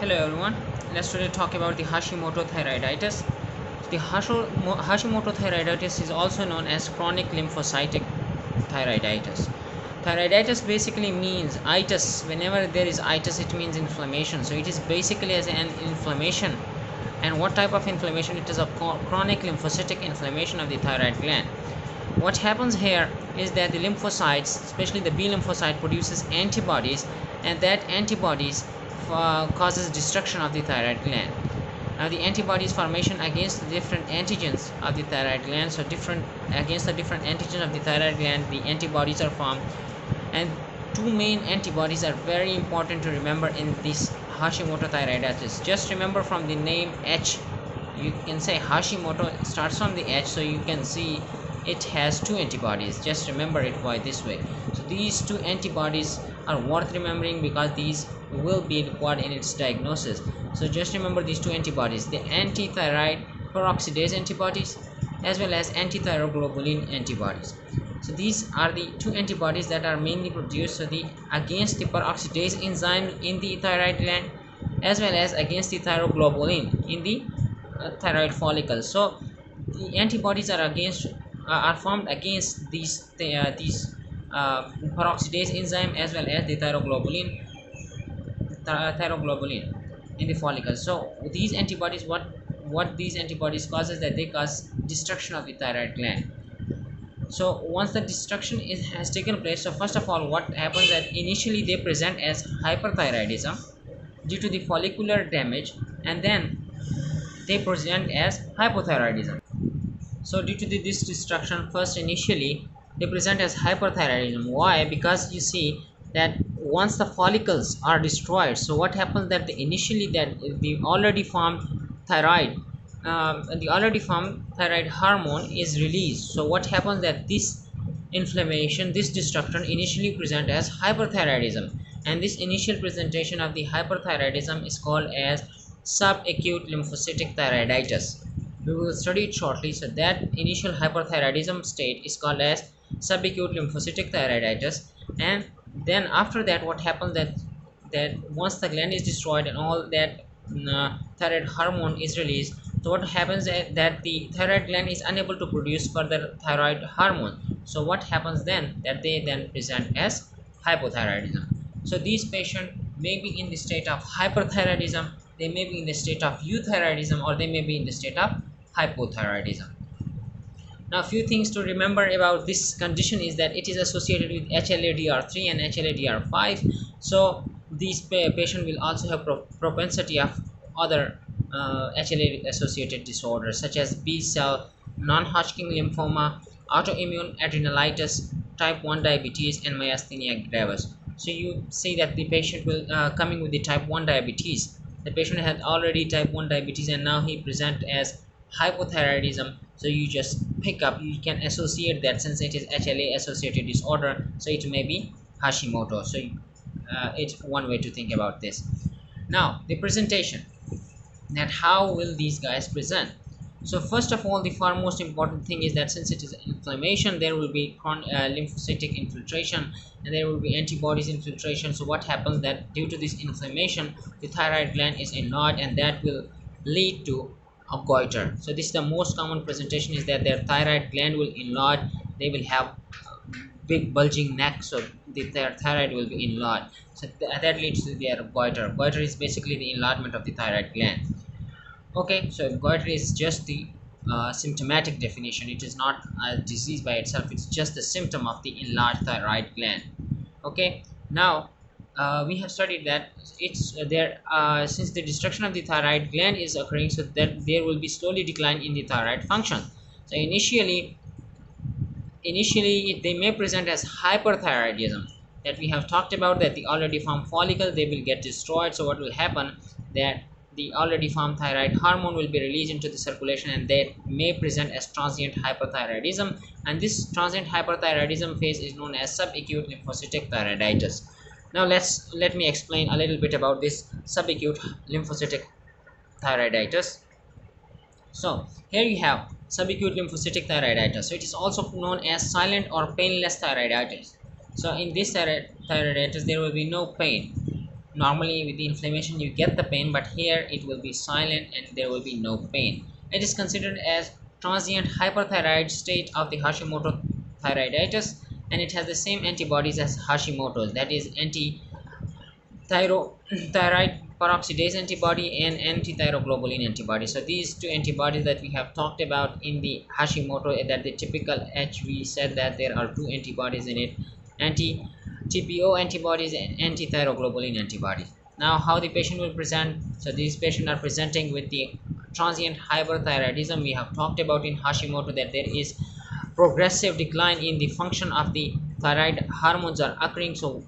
Hello everyone, let's today talk about the Hashimoto thyroiditis. The Hashimoto thyroiditis is also known as chronic lymphocytic thyroiditis. Thyroiditis basically means itis. Whenever there is itis, it means inflammation. So it is basically as an inflammation. And what type of inflammation? It is a chronic lymphocytic inflammation of the thyroid gland. What happens here is that the lymphocytes, especially the B lymphocyte, produces antibodies, and that antibodies causes destruction of the thyroid gland. Now the antibodies formation against the different antigens of the thyroid gland, so against the different antigens of the thyroid gland, the antibodies are formed. And two main antibodies are very important to remember in this Hashimoto thyroiditis. Just remember from the name H, you can say Hashimoto starts from the H, so you can see it has two antibodies. Just remember it by this way. So these two antibodies are worth remembering because these will be required in its diagnosis. So just remember these two antibodies, the anti-thyroid peroxidase antibodies as well as anti-thyroglobulin antibodies. So these are the two antibodies that are mainly produced, so the against the peroxidase enzyme in the thyroid gland as well as against the thyroglobulin in the thyroid follicle. So the antibodies are formed against these peroxidase enzyme as well as the thyroglobulin in the follicle. So these antibodies, what these antibodies cause is that they cause destruction of the thyroid gland. So once the destruction has taken place, so first of all what happens that initially they present as hyperthyroidism due to the follicular damage, and then they present as hypothyroidism. So due to this destruction, first initially they present as hyperthyroidism. Why? Because you see that once the follicles are destroyed, so what happens that initially that the already formed thyroid hormone is released. So what happens that this inflammation, this destruction initially present as hyperthyroidism, and this initial presentation of the hyperthyroidism is called as subacute lymphocytic thyroiditis. We will study it shortly. So that initial hyperthyroidism state is called as subacute lymphocytic thyroiditis. And then after that what happens that once the gland is destroyed and all that thyroid hormone is released, so what happens that the thyroid gland is unable to produce further thyroid hormone. So what happens then that they then present as hypothyroidism. So these patients may be in the state of hyperthyroidism, they may be in the state of euthyroidism, or they may be in the state of hypothyroidism. Now a few things to remember about this condition is that it is associated with HLA-DR3 and HLA-DR5. So these patient will also have propensity of other HLA associated disorders such as B cell, non-Hodgkin lymphoma, autoimmune adrenalitis, type 1 diabetes, and myasthenia gravis. So you see that the patient will coming with the type 1 diabetes. The patient had already type 1 diabetes and now he present as hypothyroidism. So you just pick up, you can associate that since it is HLA associated disorder, so it may be Hashimoto. So it's one way to think about this. Now the presentation, that how will these guys present. So first of all, the far most important thing is that since it is inflammation, there will be lymphocytic infiltration and there will be antibodies infiltration. So what happens that due to this inflammation, the thyroid gland is enlarged and that will lead to a goiter. So this is the most common presentation, is that their thyroid gland will enlarge, they will have big bulging neck, so their thyroid will be enlarged. So that leads to their goiter. Goiter is basically the enlargement of the thyroid gland. Okay, so goiter is just the symptomatic definition. It is not a disease by itself, it's just the symptom of the enlarged thyroid gland. Okay, now we have studied that it's since the destruction of the thyroid gland is occurring, so that there will be slowly decline in the thyroid function. So initially they may present as hyperthyroidism, that we have talked about, that the already formed follicle, they will get destroyed. So what will happen that the already formed thyroid hormone will be released into the circulation and they may present as transient hyperthyroidism, and this transient hyperthyroidism phase is known as subacute lymphocytic thyroiditis. Now let me explain a little bit about this subacute lymphocytic thyroiditis. So here you have subacute lymphocytic thyroiditis. So it is also known as silent or painless thyroiditis. So in this thyroiditis there will be no pain. Normally with the inflammation you get the pain, but here it will be silent and there will be no pain. It is considered as transient hyperthyroid state of the Hashimoto thyroiditis, and it has the same antibodies as Hashimoto's, that is thyroid peroxidase antibody and anti-thyroglobulin antibody. So these two antibodies that we have talked about in the Hashimoto, that the typical H, we said that there are two antibodies in it, anti TPO antibodies and anti-thyroglobulin antibodies. Now how the patient will present? So these patients are presenting with the transient hyperthyroidism. We have talked about in Hashimoto that there is progressive decline in the function of the thyroid hormones are occurring. So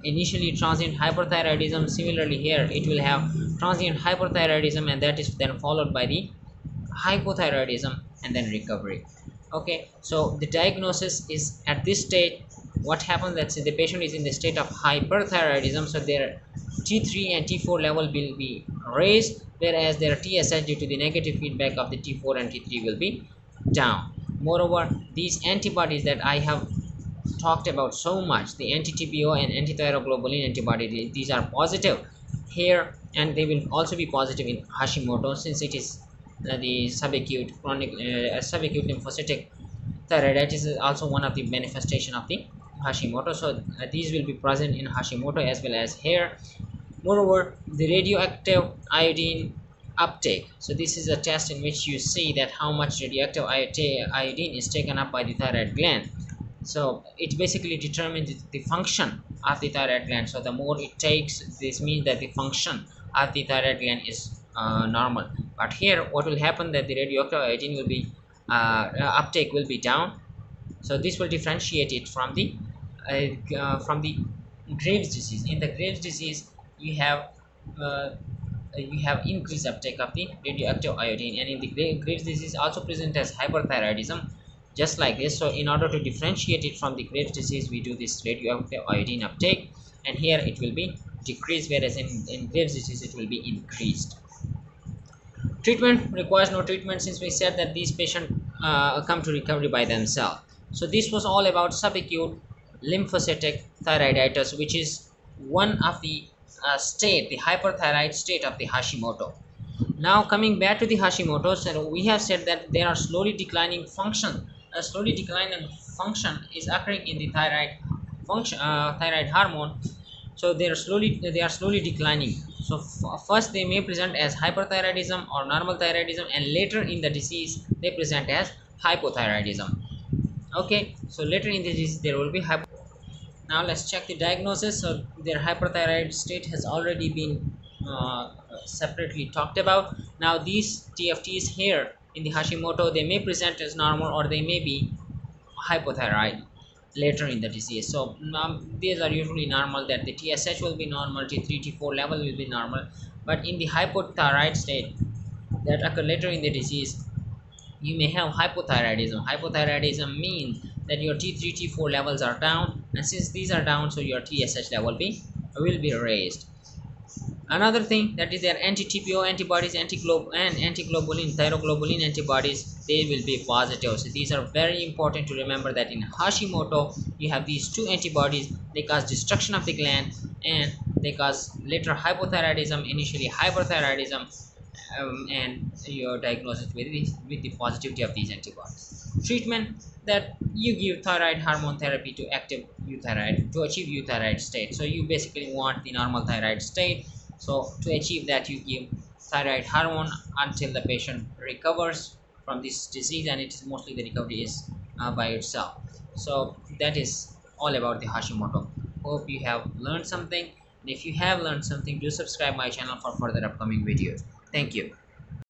initially transient hyperthyroidism, similarly here it will have transient hyperthyroidism, and that is then followed by the hypothyroidism and then recovery. Okay, so the diagnosis is at this stage. What happens, that the patient is in the state of hyperthyroidism, so their T3 and T4 level will be raised, whereas their TSH, due to the negative feedback of the T4 and T3, will be down. Moreover, these antibodies that I have talked about so much, the anti-TPO and anti-thyroglobulin antibody, these are positive here, and they will also be positive in Hashimoto, since it is the subacute chronic subacute lymphocytic thyroiditis is also one of the manifestation of the Hashimoto. So these will be present in Hashimoto as well as here. Moreover, the radioactive iodine uptake. So this is a test in which you see that how much radioactive iodine is taken up by the thyroid gland. So it basically determines the function of the thyroid gland. So the more it takes, this means that the function of the thyroid gland is normal. But here what will happen, that the radioactive iodine will be uptake will be down. So this will differentiate it from the Graves disease. In the Graves disease uh, you have increased uptake of the radioactive iodine, and in the Graves disease also present as hyperthyroidism, just like this. So in order to differentiate it from the Graves disease, we do this radioactive iodine uptake, and here it will be decreased, whereas in Graves disease it will be increased. Treatment requires no treatment, since we said that these patients come to recovery by themselves. So this was all about subacute lymphocytic thyroiditis, which is one of the state, the hyperthyroid state of the Hashimoto. Now coming back to the Hashimoto, so we have said that there are slowly declining function. A slowly declining function is occurring in the function, thyroid hormone. So they are slowly declining. So first they may present as hyperthyroidism or normal thyroidism, and later in the disease they present as hypothyroidism. Okay, so later in the disease there will be now let's check the diagnosis. So their hyperthyroid state has already been separately talked about. Now these TFTs here in the Hashimoto, they may present as normal or they may be hypothyroid later in the disease. So these are usually normal, that the TSH will be normal, T3 T4 level will be normal, but in the hypothyroid state that occur later in the disease, you may have hypothyroidism. Hypothyroidism means that your T3 T4 levels are down, and since these are down, so your TSH level will be raised. Another thing, that is their anti-TPO antibodies, anti-globulin, thyroglobulin antibodies, they will be positive. So these are very important to remember, that in Hashimoto you have these two antibodies. They cause destruction of the gland, and they cause later hypothyroidism, initially hyperthyroidism, and your diagnosis with the positivity of these antibodies. Treatment, that you give thyroid hormone therapy to active euthyroid to achieve euthyroid state. So you basically want the normal thyroid state. So to achieve that, you give thyroid hormone until the patient recovers from this disease, and it is mostly the recovery is by itself. So that is all about the Hashimoto. Hope you have learned something, and if you have learned something, do subscribe my channel for further upcoming videos. Thank you.